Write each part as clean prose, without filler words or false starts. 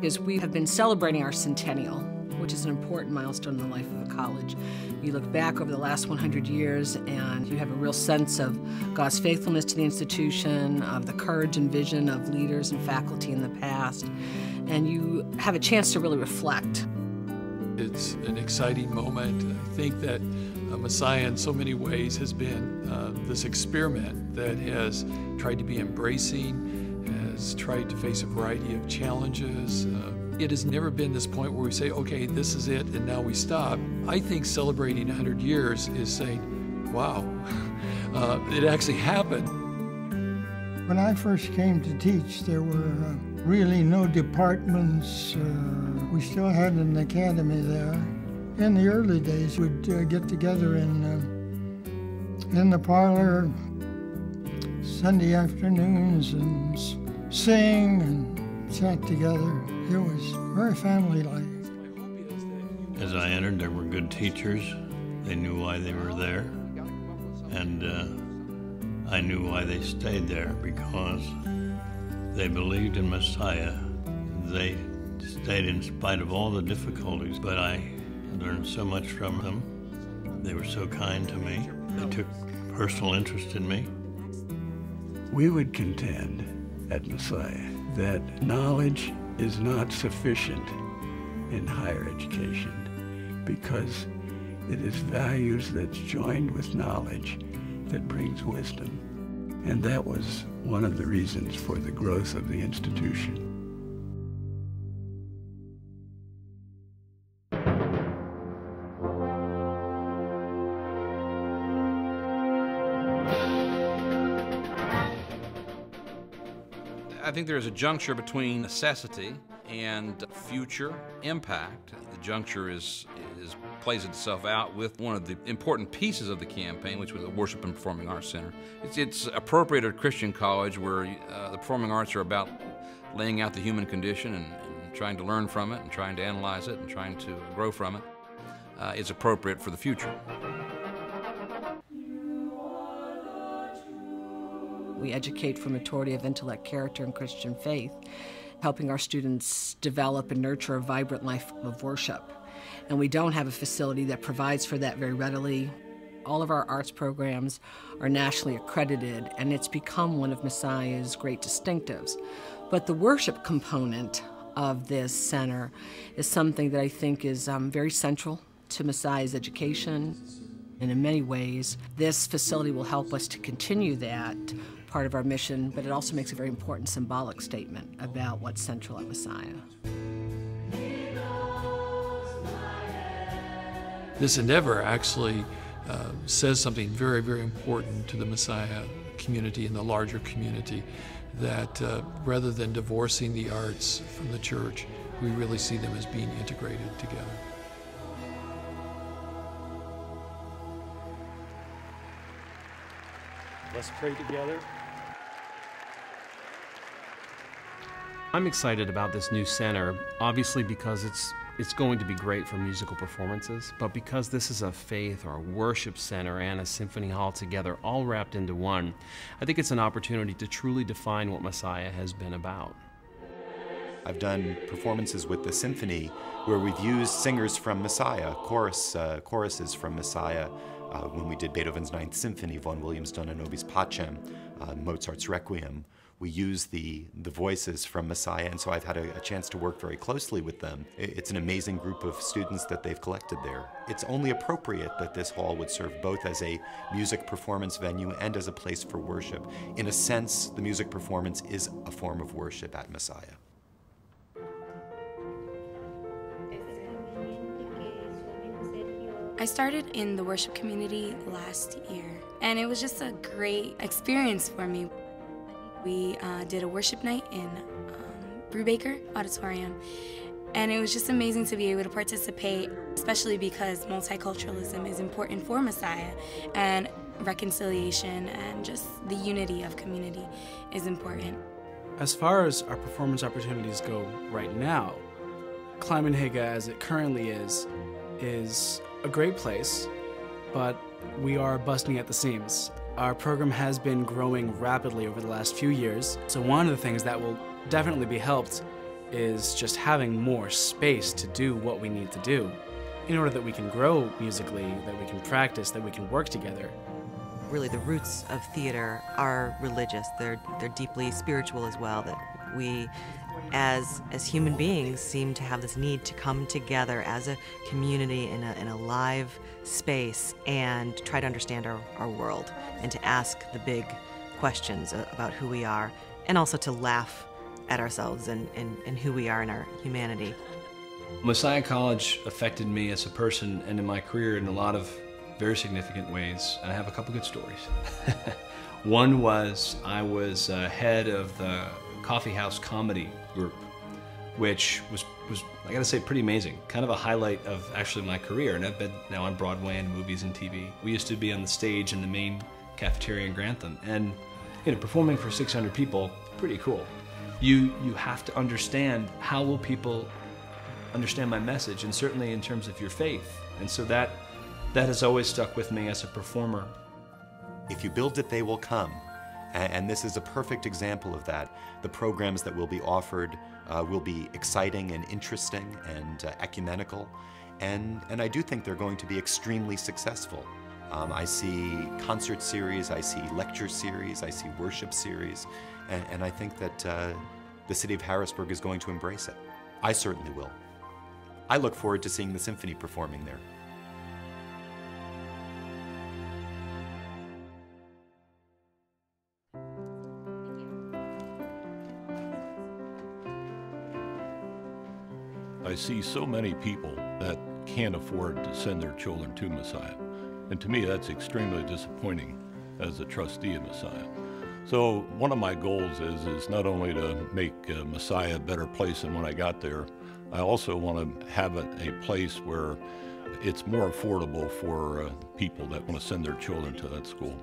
is we have been celebrating our centennial, which is an important milestone in the life of a college. You look back over the last 100 years and you have a real sense of God's faithfulness to the institution, of the courage and vision of leaders and faculty in the past, and you have a chance to really reflect. It's an exciting moment. I think that Messiah in so many ways has been this experiment that has tried to be embracing, has tried to face a variety of challenges. It has never been this point where we say, okay, this is it, and now we stop. I think celebrating 100 years is saying, wow, it actually happened. When I first came to teach, there were really no departments. We still had an academy there. In the early days, we'd get together in the parlor Sunday afternoons and sing and chat together. It was very family-like. As I entered, there were good teachers. They knew why they were there. And I knew why they stayed there, because they believed in Messiah. They stayed in spite of all the difficulties, but I learned so much from them. They were so kind to me. They took personal interest in me. We would contend at Messiah that knowledge is not sufficient in higher education, because it is values that's joined with knowledge that brings wisdom. And that was one of the reasons for the growth of the institution. I think there's a juncture between necessity and future impact. The juncture plays itself out with one of the important pieces of the campaign, which was the Worship and Performing Arts Center. It's appropriate at a Christian college where the performing arts are about laying out the human condition and trying to learn from it and trying to analyze it and trying to grow from it. It's appropriate for the future. We educate for maturity of intellect, character, and Christian faith, helping our students develop and nurture a vibrant life of worship. And we don't have a facility that provides for that very readily. All of our arts programs are nationally accredited, and it's become one of Messiah's great distinctives. But the worship component of this center is something that I think is very central to Messiah's education. And in many ways, this facility will help us to continue that part of our mission, but it also makes a very important symbolic statement about what's central at Messiah. This endeavor actually says something very, very important to the Messiah community and the larger community, that rather than divorcing the arts from the church, we really see them as being integrated together. Let's pray together. I'm excited about this new center, obviously because it's going to be great for musical performances, but because this is a faith or a worship center and a symphony hall together, all wrapped into one, I think it's an opportunity to truly define what Messiah has been about. I've done performances with the symphony where we've used singers from Messiah, choruses from Messiah. When we did Beethoven's Ninth Symphony, Vaughan Williams Dona Nobis Pacem, Mozart's Requiem, we use the voices from Messiah, and so I've had a chance to work very closely with them. It's an amazing group of students that they've collected there. It's only appropriate that this hall would serve both as a music performance venue and as a place for worship. In a sense, the music performance is a form of worship at Messiah. I started in the worship community last year, and it was just a great experience for me. We did a worship night in Brubaker Auditorium, and it was just amazing to be able to participate, especially because multiculturalism is important for Messiah, and reconciliation and just the unity of community is important. As far as our performance opportunities go right now, Climenhaga, as it currently is a great place, but we are busting at the seams. Our program has been growing rapidly over the last few years, so one of the things that will definitely be helped is just having more space to do what we need to do in order that we can grow musically, that we can practice, that we can work together. Really, the roots of theater are religious. They're deeply spiritual as well, that we as human beings seem to have this need to come together as a community in a live space and try to understand our world and to ask the big questions about who we are, and also to laugh at ourselves and who we are in our humanity. Messiah College affected me as a person and in my career in a lot of very significant ways, and I have a couple good stories. One was I was head of the Coffee House Comedy Group, which was I gotta say, pretty amazing. Kind of a highlight of actually my career, and I've been now on Broadway and movies and TV. We used to be on the stage in the main cafeteria in Grantham, and performing for 600 people, pretty cool. You have to understand how will people understand my message, and certainly in terms of your faith. And so that has always stuck with me as a performer. If you build it, they will come. And this is a perfect example of that. The programs that will be offered will be exciting and interesting and ecumenical. And I do think they're going to be extremely successful. I see concert series, I see lecture series, I see worship series, and I think that the city of Harrisburg is going to embrace it. I certainly will. I look forward to seeing the symphony performing there. I see so many people that can't afford to send their children to Messiah. And to me, that's extremely disappointing as a trustee of Messiah. So one of my goals is not only to make Messiah a better place than when I got there, I also want to have a place where it's more affordable for people that want to send their children to that school.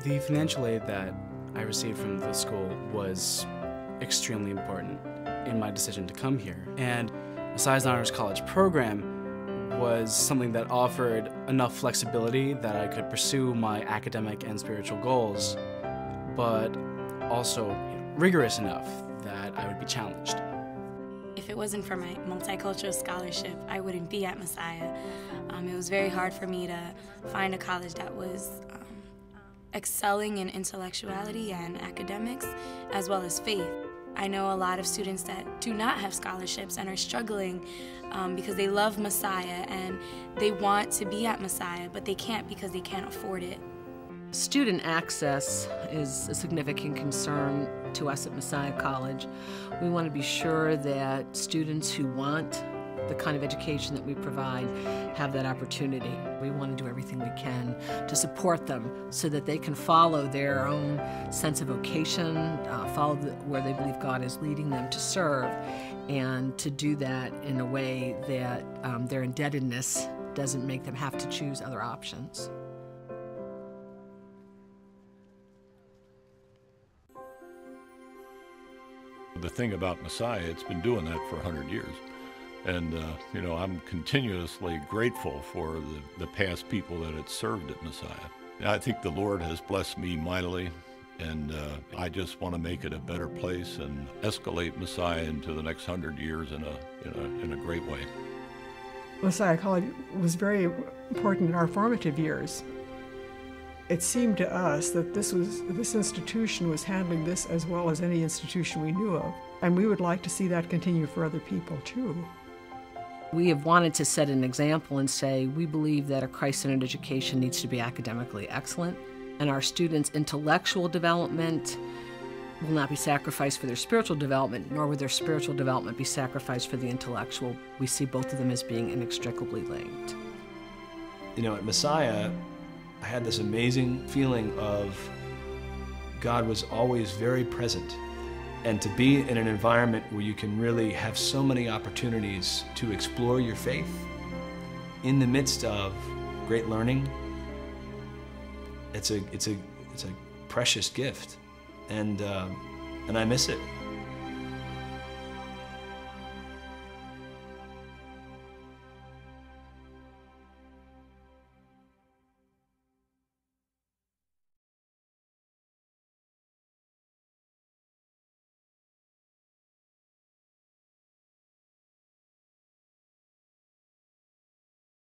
The financial aid that I received from the school was extremely important in my decision to come here. And Messiah's Honors College program was something that offered enough flexibility that I could pursue my academic and spiritual goals, but also rigorous enough that I would be challenged. If it wasn't for my multicultural scholarship, I wouldn't be at Messiah. It was very hard for me to find a college that was excelling in intellectuality and academics, as well as faith. I know a lot of students that do not have scholarships and are struggling because they love Messiah and they want to be at Messiah, but they can't because they can't afford it. Student access is a significant concern to us at Messiah College. We want to be sure that students who want the kind of education that we provide have that opportunity. We want to do everything we can to support them so that they can follow their own sense of vocation, follow where they believe God is leading them to serve, and to do that in a way that their indebtedness doesn't make them have to choose other options. The thing about Messiah, it's been doing that for 100 years. And, I'm continuously grateful for the past people that it's served at Messiah. I think the Lord has blessed me mightily, and I just want to make it a better place and escalate Messiah into the next 100 years in a great way. Messiah College was very important in our formative years. It seemed to us that this institution was handling this as well as any institution we knew of, and we would like to see that continue for other people too. We have wanted to set an example and say we believe that a Christ-centered education needs to be academically excellent, and our students' intellectual development will not be sacrificed for their spiritual development, nor will their spiritual development be sacrificed for the intellectual. We see both of them as being inextricably linked. At Messiah, I had this amazing feeling of God was always very present. And to be in an environment where you can really have so many opportunities to explore your faith in the midst of great learning, it's a precious gift, and I miss it.